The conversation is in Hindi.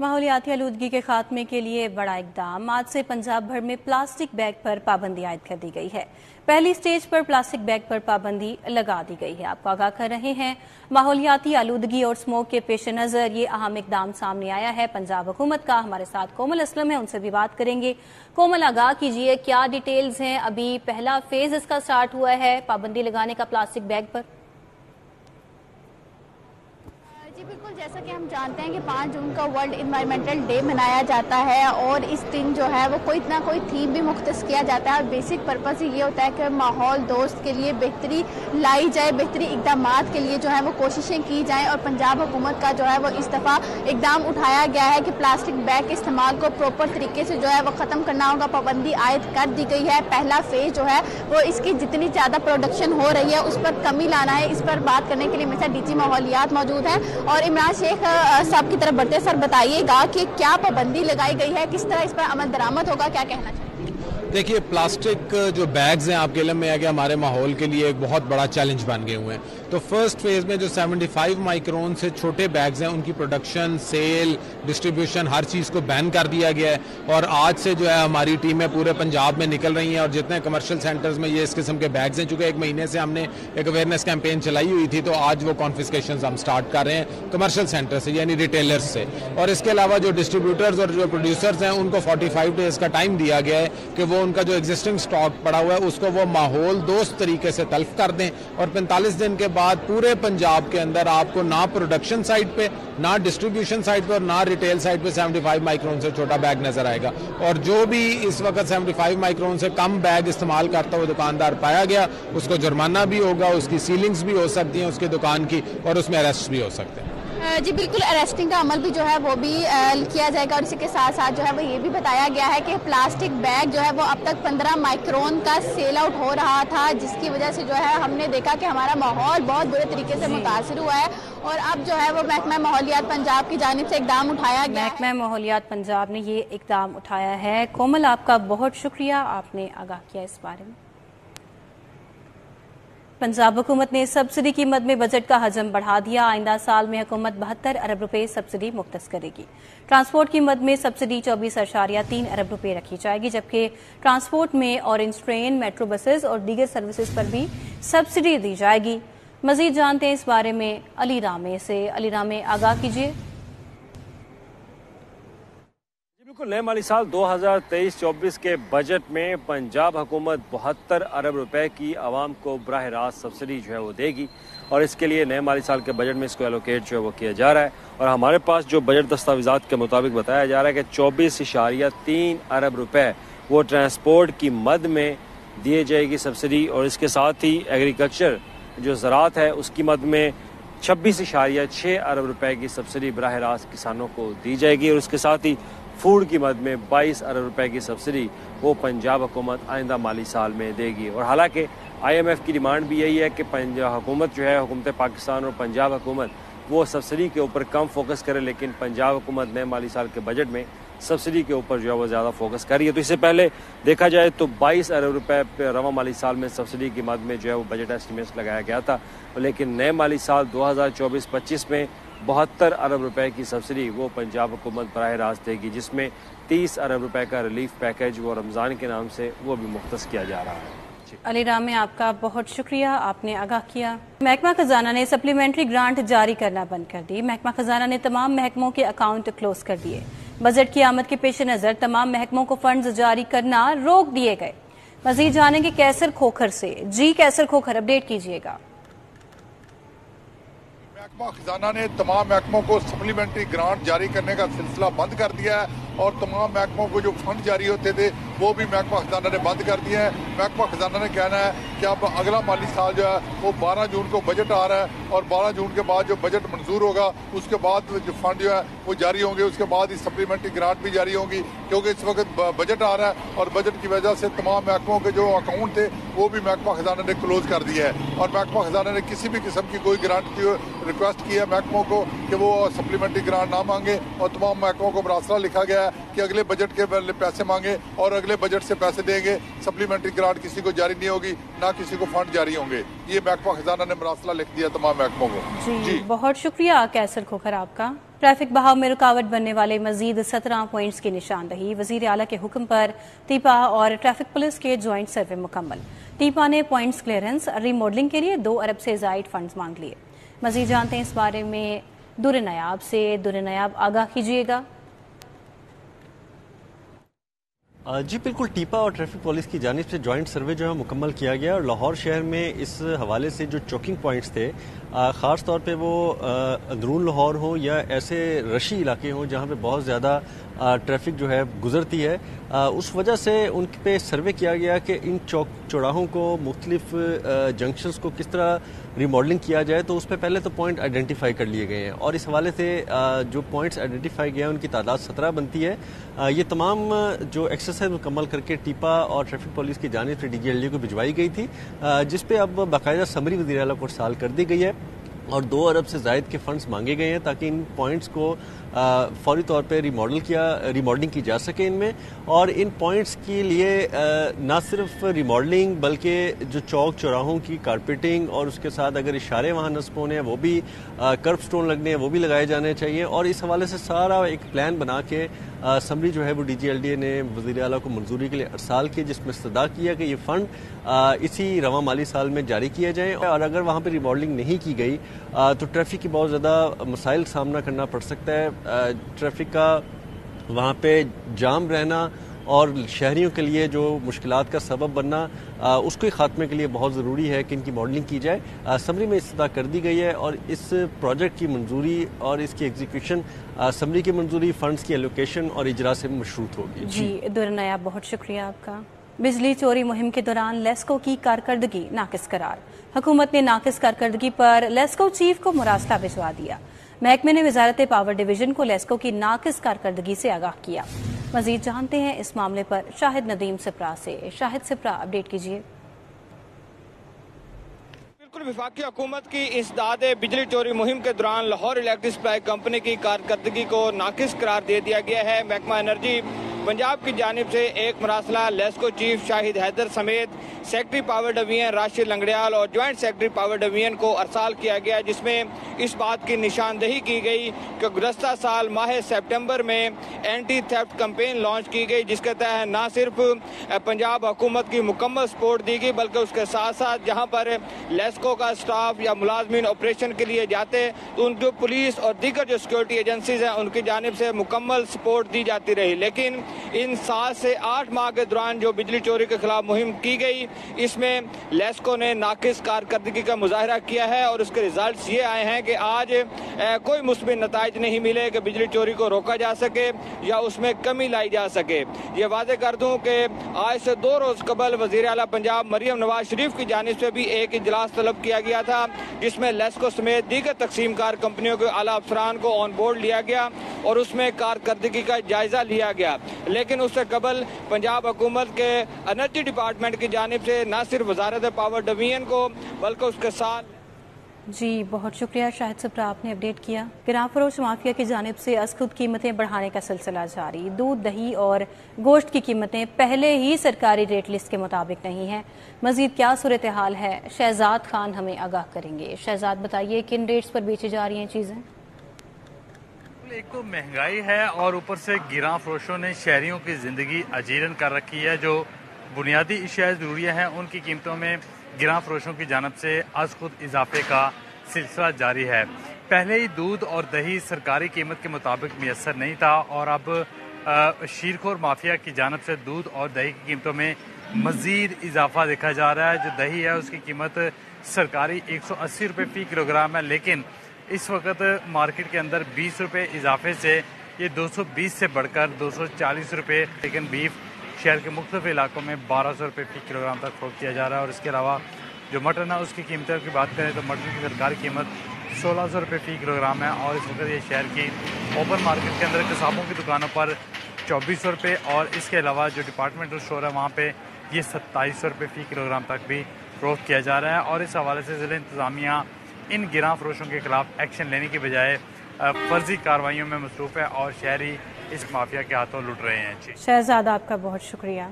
माहौलियाती आलूदगी के खात्मे के लिए बड़ा इकदाम। आज से पंजाब भर में प्लास्टिक बैग पर पाबंदी आयद कर दी गई है। पहली स्टेज पर प्लास्टिक बैग पर पाबंदी लगा दी गई है। आपको आगाह कर रहे हैं, माहौलियाती आलूदगी और स्मोक के पेश नजर ये अहम इकदाम सामने आया है पंजाब हुकूमत का। हमारे साथ कोमल असलम है, उनसे भी बात करेंगे। कोमल, आगाह कीजिए, क्या डिटेल्स हैं? अभी पहला फेज इसका स्टार्ट हुआ है पाबंदी लगाने का प्लास्टिक बैग पर। जी बिल्कुल, जैसा कि हम जानते हैं कि 5 जून का वर्ल्ड इन्वायरमेंटल डे मनाया जाता है और इस दिन जो है वो कोई ना कोई थीम भी मुख्तस किया जाता है और बेसिक पर्पस ये होता है कि माहौल दोस्त के लिए बेहतरी लाई जाए, बेहतरी इकदाम के लिए जो है वो कोशिशें की जाएं। और पंजाब हुकूमत का जो है वो इस दफ़ा इकदाम उठाया गया है कि प्लास्टिक बैग के इस्तेमाल को प्रॉपर तरीके से जो है वो ख़त्म करना होगा। पाबंदी आयद कर दी गई है। पहला फेज जो है वो इसकी जितनी ज़्यादा प्रोडक्शन हो रही है उस पर कमी लाना है। इस पर बात करने के लिए मेरे साथ डीजी माहौलियात मौजूद हैं और इमरान शेख साहब की तरफ बढ़ते। सर बताइएगा कि क्या पाबंदी लगाई गई है, किस तरह इस पर अमल दरामद होगा, क्या कहना चाहिए? देखिए, प्लास्टिक जो बैग्स हैं आपके इल्म में है कि हमारे माहौल के लिए एक बहुत बड़ा चैलेंज बन गए हुए हैं। तो फर्स्ट फेज में जो 75 माइक्रोन से छोटे बैग्स हैं उनकी प्रोडक्शन, सेल, डिस्ट्रीब्यूशन, हर चीज़ को बैन कर दिया गया है। और आज से जो है हमारी टीमें पूरे पंजाब में निकल रही हैं और जितने कमर्शियल सेंटर्स में ये इस किस्म के बैग्स हैं, चूँकि 1 महीने से हमने एक अवेयरनेस कैंपेन चलाई हुई थी, तो आज वो कॉन्फिस्केशन हम स्टार्ट कर रहे हैं कमर्शियल सेंटर से, यानी रिटेलर्स से। और इसके अलावा जो डिस्ट्रीब्यूटर्स और जो प्रोड्यूसर्स हैं उनको 45 डेज का टाइम दिया गया है कि वो उनका जो एग्जिस्टिंग स्टॉक पड़ा हुआ है उसको वो माहौल दोस्त तरीके से तल्फ कर दें। और 45 दिन के बाद पूरे पंजाब के अंदर आपको ना प्रोडक्शन साइड पे, ना डिस्ट्रीब्यूशन साइड पे और ना रिटेल साइड पे 75 माइक्रोन से छोटा बैग नजर आएगा। और जो भी इस वक्त 75 माइक्रोन से कम बैग इस्तेमाल करता हुआ दुकानदार पाया गया उसको जुर्माना भी होगा, उसकी सीलिंग्स भी हो सकती हैं उसकी दुकान की, और उसमें अरेस्ट भी हो सकते हैं। जी बिल्कुल, अरेस्टिंग का अमल भी जो है वो भी किया जाएगा। और इसी के साथ साथ जो है वो ये भी बताया गया है कि प्लास्टिक बैग जो है वो अब तक 15 माइक्रोन का सेल आउट हो रहा था, जिसकी वजह से जो है हमने देखा कि हमारा माहौल बहुत बुरे तरीके से मुतासिर हुआ है। और अब जो है वो महकमा माहौलियात पंजाब की जानिब से इकदाम उठाया गया। महकमा माहौलियात पंजाब ने ये इकदाम उठाया है। कोमल, आपका बहुत शुक्रिया, आपने आगाह किया इस बारे में। पंजाब हुकूमत ने सब्सिडी कीमत में बजट का हजम बढ़ा दिया। आइंदा साल में हुकूमत 72 अरब रुपए सब्सिडी मुख्तस करेगी। ट्रांसपोर्ट कीमत में सब्सिडी 24.3 अरब रुपए रखी जाएगी, जबकि ट्रांसपोर्ट में ऑरेंज ट्रेन, मेट्रो बसेस और दीगर सर्विसेज पर भी सब्सिडी दी जाएगी। मजीद जानते हैं इस बारे में अली रामे से। अली रामे, आगाह कीजिए। बिल्कुल, नए माली साल 2023-24 के बजट में पंजाब हुकूमत 72 अरब रुपए की आवाम को बराह रास्त सब्सिडी जो है वो देगी और इसके लिए नए माली साल के बजट में इसको एलोकेट जो है वो किया जा रहा है। और हमारे पास जो बजट दस्तावेजात के मुताबिक बताया जा रहा है कि 24.3 अरब रुपए वो ट्रांसपोर्ट की मद में दिए जाएगी सब्सिडी, और इसके साथ ही एग्रीकल्चर जो ज़राअत है उसकी मद में 26.6 अरब रुपए की सब्सिडी बराह रास्त किसानों को दी जाएगी। और इसके साथ ही फूड की मद में 22 अरब रुपए की सब्सिडी वो पंजाब हुकूमत आइंदा माली साल में देगी। और हालांकि IMF की डिमांड भी यही है कि पंजाब हुकूमत जो है, हुकूमत पाकिस्तान और पंजाब हुकूमत वो सब्सिडी के ऊपर कम फोकस करे, लेकिन पंजाब हुकूमत नए माली साल के बजट में सब्सिडी के ऊपर जो है वो ज़्यादा फोकस कर रही है। तो इससे पहले देखा जाए तो 22 अरब रुपए रवा माली साल में सब्सिडी की मद में जो है वो बजट एस्टिमेट्स लगाया गया था, लेकिन नए माली साल 2024-25 में 72 अरब रुपए की सब्सिडी वो पंजाब हुकूमत बराह रास्त देगी, जिसमें 30 अरब रुपए का रिलीफ पैकेज वो रमज़ान के नाम से वो भी मुख्तस किया जा रहा है। अली रामे, आपका बहुत शुक्रिया, आपने आगाह किया। महकमा खजाना ने सप्लीमेंट्री ग्रांट जारी करना बंद कर दी। महकमा खजाना ने तमाम महकमों के अकाउंट क्लोज कर दिए। बजट की आमद के पेश नजर तमाम महकमों को फंड्स जारी करना रोक दिए गए। मजीद जानेंगे कैसर खोखर से। जी कैसर खोखर, अपडेट कीजिएगा। महकमा खजाना ने तमाम महकमों को सप्लीमेंट्री ग्रांट जारी करने का सिलसिला बंद कर दिया है और तमाम महकमों को जो फंड जारी होते थे वो भी महकमा खजाना ने बंद कर दिए हैं। महकमा खजाना ने कहना है कि अब अगला माली साल जो है वो 12 जून को बजट आ रहा है और 12 जून के बाद जो बजट मंजूर होगा उसके बाद जो फंड जो है वो जारी होंगे, उसके बाद ही सप्लीमेंट्री ग्रांट भी जारी होंगी, क्योंकि इस वक्त बजट आ रहा है और बजट की वजह से तमाम महकमों के जो अकाउंट थे वो भी महकमा खजाना ने क्लोज कर दिया है। और महकमा खजाना ने किसी भी किस्म की कोई ग्रांट की रिक्वेस्ट की है महकमों को कि वो सप्लीमेंट्री ग्रांट ना मांगे और तमाम महकमों को मरासला लिखा गया है कि अगले बजट के पैसे मांगे और अगले अगले बजट से पैसे देंगे, सप्लीमेंट्री ग्रांट किसी को जारी नहीं होगी, ना किसी को फंड जारी होंगे। ये महकमा खजाना ने मरासला लिख दिया तमाम महकमों को। जी बहुत शुक्रिया कैसर खोखर आपका। ट्रैफिक बहाव में रुकावट बनने वाले मजीद 17 पॉइंट्स की निशानदही, वजीर आला के हुक्म पर टीपा और ट्रैफिक पुलिस के ज्वाइंट सर्वे मुकम्मल। टीपा ने पॉइंट्स क्लियरेंस रीमॉडलिंग के लिए 2 अरब से जायद फंड्स मांग लिए। मजीद जानते हैं इस बारे में दुर नायाब से। दुर नायाब आगाह कीजिएगा। जी बिल्कुल, टीपा और ट्रैफिक पुलिस की जानिब से जॉइंट सर्वे जो है मुकम्मल किया गया और लाहौर शहर में इस हवाले से जो चौकिंग पॉइंट्स थे, ख़ास तौर पे वो अंदरून लाहौर हो या ऐसे रशी इलाके हों जहाँ पे बहुत ज़्यादा ट्रैफिक जो है गुजरती है, उस वजह से उन पे सर्वे किया गया कि इन चौराहों को, मुख्तलिफ जंक्शंस को किस तरह रिमॉडलिंग किया जाए। तो उस पर पहले तो पॉइंट आइडेंटिफाई कर लिए गए हैं और इस हवाले से जो पॉइंट्स आइडेंटिफाई गए हैं उनकी तादाद 17 बनती है। ये तमाम जो एक्सरसाइज मुकम्मल करके टीपा और ट्रैफिक पुलिस की जानिब से DGLD को भिजवाई गई थी, जिस पे अब बाकायदा समरी वज़ीर आला को इरसाल कर दी गई है और 2 अरब से जायद के फंड्स मांगे गए हैं ताकि इन पॉइंट्स को फौरी तौर पे रिमॉडलिंग की जा सके इनमें। और इन पॉइंट्स के लिए ना सिर्फ रिमॉडलिंग बल्कि जो चौक चौराहों की कारपेटिंग और उसके साथ अगर इशारे वहाँ नस्ब होने हैं वो भी, कर्ब स्टोन लगने हैं वो भी लगाए जाने चाहिए। और इस हवाले से सारा एक प्लान बना के समरी जो है वो DGLD ने वज़ीर आला को मंजूरी के लिए अरसाल की, जिसमें इस्तदा किया कि ये फ़ंड इसी रवा माली साल में जारी किए जाएँ। और अगर वहाँ पर रिमॉडलिंग नहीं की गई तो ट्रैफिक की बहुत ज़्यादा मसाइल का सामना करना पड़ सकता है। ट्रैफिक का वहाँ पे जाम रहना और शहरियों के लिए जो मुश्किलात का सबब बनना, उसके खात्मे के लिए बहुत ज़रूरी है कि इनकी मॉडलिंग की जाए। समरी में इस्तदा कर दी गई है और इस प्रोजेक्ट की मंजूरी और इसकी एग्जीक्यूशन, समरी की मंजूरी, फंड्स की एलोकेशन और इजरा से मशरूत होगी। जी दुर नायाब, बहुत शुक्रिया आपका। बिजली चोरी मुहिम के दौरान लेस्को की कारकर्दगी नाकिस करार। हुकूमत ने नाकिस कारकर्दगी पर लेस्को चीफ को मुरासला भिजवा दिया। महकमे ने वजारत पावर डिवीजन को लेस्को की नाकिस कारकर्दगी से आगाह किया। मजीद जानते हैं इस मामले पर शाहिद नदीम सिप्रा से। शाहिद सिप्रा, अपडेट कीजिए। बिल्कुल, वफाकी हुकूमत की इंसदाद बिजली चोरी मुहिम के दौरान लाहौर इलेक्ट्रिक सप्लाई कंपनी की कारकर्दगी को नाकिस करार दे दिया गया है। महकमा एनर्जी पंजाब की जानिब से एक मरासला लेस्को चीफ शाहिद हैदर समेत secretary power division Rashid Langrial और ज्वाइंट सेक्रेटरी पावर डिवीजन को अरसाल किया गया, जिसमें इस बात की निशानदही की गई कि गुज़श्ता साल माह सितंबर में एंटी थेफ्ट कैंपेन लॉन्च की गई, जिसके तहत न सिर्फ पंजाब हुकूमत की मुकम्मल सपोर्ट दी गई बल्कि उसके साथ साथ जहाँ पर लेस्को का स्टाफ या मुलाजमीन ऑपरेशन के लिए जाते तो उनको पुलिस और दीगर जो सिक्योरिटी एजेंसीज हैं उनकी जानिब से मुकम्मल सपोर्ट दी जाती रही। लेकिन इन 7 से 8 माह के दौरान जो बिजली चोरी के खिलाफ मुहिम की गई, इसमें लेस्को ने नाकिस कारकर्दगी का मुजाहरा किया है और उसके रिजल्ट्स ये आए हैं कि आज कोई मुस्बित नताइज नहीं मिले कि बिजली चोरी को रोका जा सके या उसमें कमी लाई जा सके। ये वादे कर दूं कि आज से 2 रोज कबल वजीर आला पंजाब मरियम नवाज शरीफ की जानिब से भी एक इजलास तलब किया गया था, जिसमें लेस्को समेत दीगर तकसीम कार कंपनियों के आला अफसरान को ऑन बोर्ड लिया गया और उसमें कारकर्दगी का जायजा लिया गया। लेकिन उससे कबल पंजाब हुकूमत के एनर्जी डिपार्टमेंट की जानिब से न सिर्फ वजारत पावर डिवीजन को बल्कि उसके साथ। जी बहुत शुक्रिया शाहिद सिप्रा, आपने अपडेट किया। गिरां फरोश माफिया की जानिब से अज़खुद कीमतें बढ़ाने का सिलसिला जारी। दूध, दही और गोश्त की कीमतें पहले ही सरकारी रेट लिस्ट के मुताबिक नहीं है। मजीद क्या सूरत हाल है, शहजाद खान हमें आगाह करेंगे। शहजाद, बताइए किन रेट्स पर बेची जा रही हैं चीज़ें? एक तो महंगाई है और ऊपर से गिरां फरोशों ने शहरियों की ज़िंदगी अजीरन कर रखी है। जो बुनियादी अशिया ज़रूरियाँ हैं उनकी कीमतों में गिरां फरोशों की जानब से आज खुद इजाफे का सिलसिला जारी है। पहले ही दूध और दही सरकारी कीमत के मुताबिक मैसर नहीं था और अब शीरखोर माफिया की जानब से दूध और दही की कीमतों में मज़ीद इजाफा देखा जा रहा है। जो दही है उसकी कीमत सरकारी 180 रुपये फ़ी किलोग्राम है, लेकिन इस वक्त मार्केट के अंदर 20 रुपये इजाफे से ये 220 से बढ़कर 240 रुपये, लेकिन बीफ शहर के मुख्तलिफ इलाकों में 1200 रुपये फ़ी किलोग्राम तक फरोख्त किया जा रहा है। और इसके अलावा जो मटन है उसकी कीमतों की बात करें तो मटन की सरकारी कीमत 1600 रुपये फ़ी किलोग्राम है और इस वक्त ये शहर की ओपन मार्केट के अंदर किसानों की दुकानों पर 2400 रुपये और इसके अलावा जो डिपार्टमेंटल स्टोर है वहाँ पे ये 2700 रुपये फ़ी किलोग्राम तक भी फरोख्त किया जा रहा है। और इस हवाले से ज़िला इंतज़ामिया इन गिरां फरोशों के खिलाफ एक्शन लेने की बजाय फर्जी कार्रवाइयों में मसरूफ़ है और शहरी इस माफिया के हाथों लुट रहे हैं। जी शहजाद, आपका बहुत शुक्रिया।